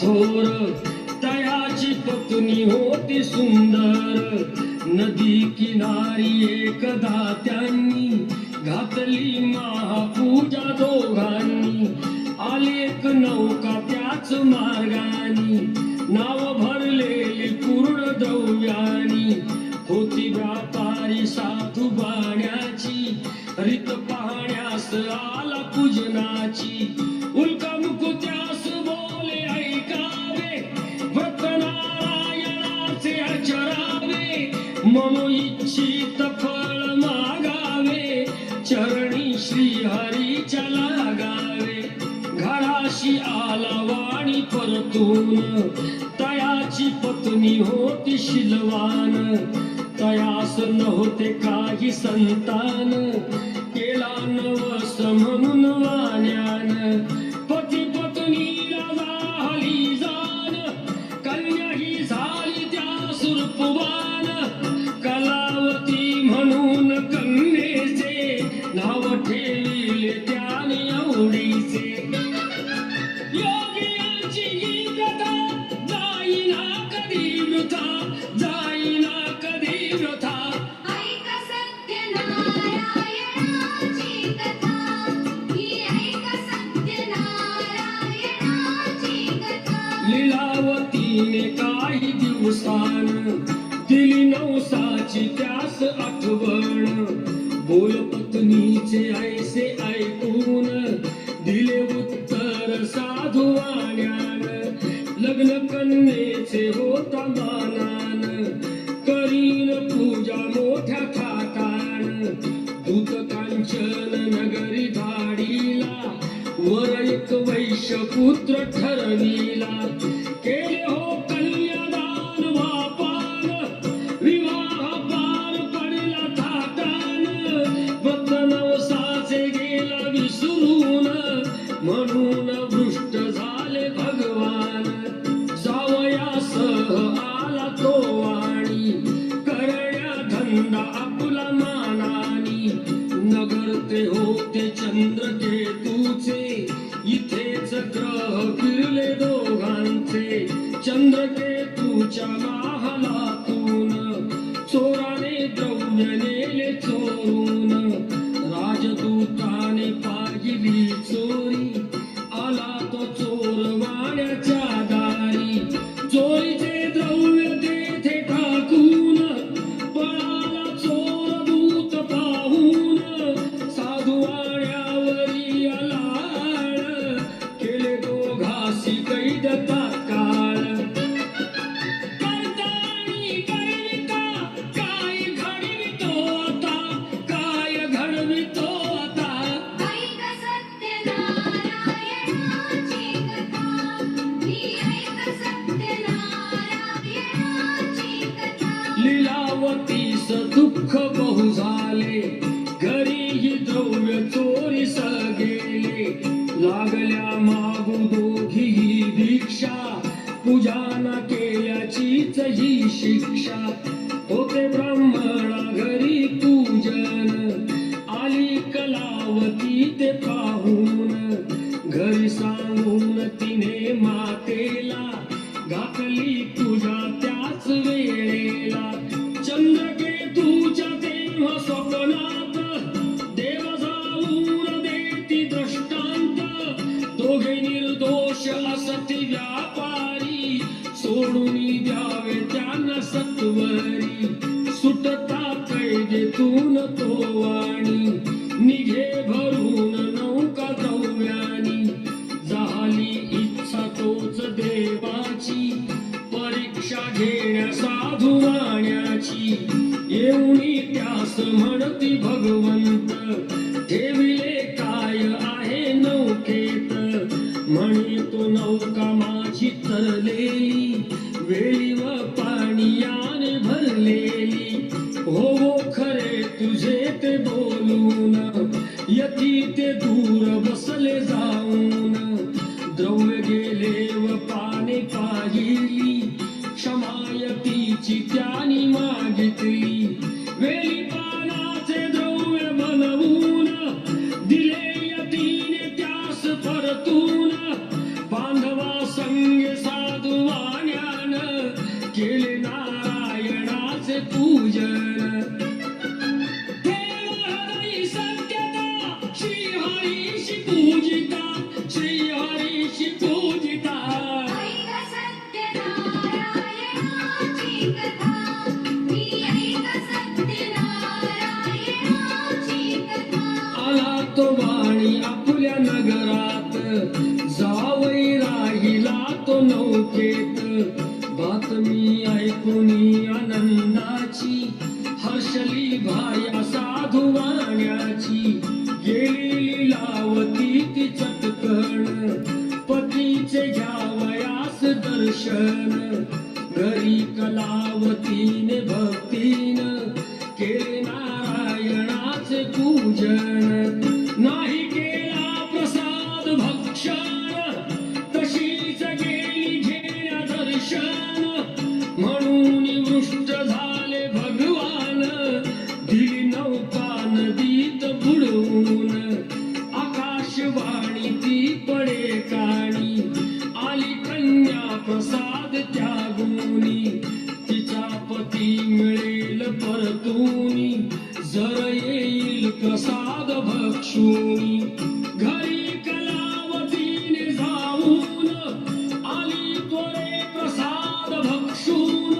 थोर तयाची पत्नी होती सुंदर. नदी किनारी एकदा त्यांनी घातली महापूजा दोघांनी. आलेक नौका त्याच मार्गानी नाव भरलेली पूर्ण द्रव्यानी. होती व्यापारी साधू बाण्याची रीत पाहण्यास आला पूजनाची. उल्का मुकुत्यास बोले ऐकावे व्रत नारायणाचे आचरावे. मनो इच्छित फळ मागावे चरणी श्री हरीच्या लागावे. घराशी आला वाणी परतून तयाची पत्नी होती शीलवान. तयास नव्हते काही संतान केला नवस म्हणून वाण्यान. पती पत्नीला झाली जाण कन्या ही झाली त्या सुरपवान. कलावती म्हणून कन्येचे नाव ठेविले त्याने आवडीचे. योगियांची ही प्रथा जाईना कधी वृथा जाईना कधी वृथा. ऐक सत्यनारायणाची कथा ही ऐक सत्यनारायणाची कथा. लीलावतीने काही दिवसान दिली नवसाची त्यास आठवण. बोल पत्नीचे ऐसे ऐकून दिले उत्तर साधू वाण्यान. लग्न कन्येचे होता मानान करीन पूजा मोठ्या थाटान. दूत कांचन नगरी धाडीला वर एक वैश्य पुत्र ठरविला. केले हो कन्यादान वापान विवाह पार पडला थाटान. व्रत नवसाचे गेला विसरून म्हणून भ्रष्ट झाले भगवान. जावयासह आला तो वाणी करण्या धंदा आपला मानानी. नगर ते होते चंद्रकेतूचे इथेच ग्रह फिरले दोघांचे. चंद्रकेतूच्या महालातून चोराने द्रव्य नेले चोरून. राजदूताने पाहिली चोरी आला तो चोर वाण्याच्या दारी. चोरीचे द्रव्य तेथे टाकून पळाला चोर दूत पाहून. साधू वाण्यावरी आलाळ केले दोघासी कैद तात्काळ. करताळी करविता काय घडवितो आता काय घडवितो आता. ऐक सत्यनारायणाची कथा ही ऐक सत्यनारायणाची कथा. लीलावतीस दुःख बहु झाले घरीही द्रव्य चोरीस गेले. लागल्या मागू दोघीही भिक्षा पूजाना केल्याचीच ही शिक्षा. होते ब्राह्मणा घरी पूजन आली कलावती ते पाहून. घरी सांगून तिने मातेला घातली पूजा त्याच वेळेला. चंद्रकेतूच्या तेव्हा स्वप्नात देव जाऊन देती दृष्टांत. दोघे निर्दोष असती व्यापारी सोडून द्यावे त्यांना सत्वरी. सुटता कैदेतून तो वाणी निघे भरून नौका द्रव्यानी. झाली इच्छा तोच देवाची परीक्षा घेण्या साधू वाण्याची. येऊनी त्यास म्हणती भगवंत ठेविले काय आहे नौकेत. म्हणे तो नौका माझी तरलेली वेळी व पाणीयाने भरलेली. हो खरे तुझे ते बोलून यती ते दूर बसले जाऊन. द्रव्य गेले व पाने पाहिली क्षमायतीची त्यानी मागितली. वेळी पानाचे द्रव्य बनवून दिले यतीने त्यास परतून. बांधवा संगे पूजन हरी सत्यता श्रीहरीशी पूजिता श्रीहरीशी पूजिता ऐक सत्यनारायणाची कथा मी ऐक सत्यनारायणाची कथा आला तो वाणी आपल्या नगरात जावई राहिला तो नौकेत बातमी ऐकुनी आनंदाची हर्षली भाया साधू वाण्याची गेली लीलावती ती चटकण पतीचे घ्यावयास दर्शन घरी कलावतीने भक्तीनं केले नारायणाचे पूजन नाही केला प्रसाद भक्षण तशीच गेली घेण्या दर्शन म्हणून वृष्ट झाले भगवान दिली नौका नदीत बुडवून आकाशवाणी ती पडे काणी आली कन्या प्रसाद त्यागुनी तिचा पती मिळेल परतूनी जर येईल प्रसाद भक्षुनी घरी कलावतीने जाऊन आली त्वरे प्रसाद भक्षून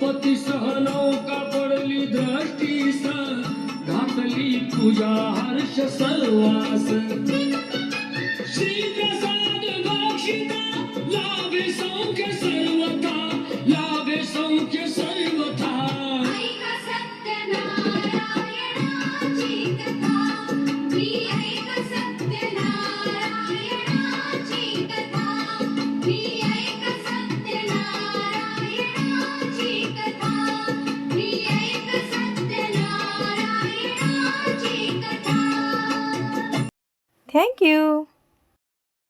पतीसह नौका पडली दृष्टीस घातली पूजा हर्ष सर्वास श्री प्रसाद भक्षिता लाभे सौख्य सर्वथा लाभे सौख्य सर्वथा ऐक सत्यनारायणाची कथा मी ऐक सत्यनारायणाची कथा मी ऐक सत्यनारायणाची कथा मी ऐक सत्यनारायणाची कथा Thank you.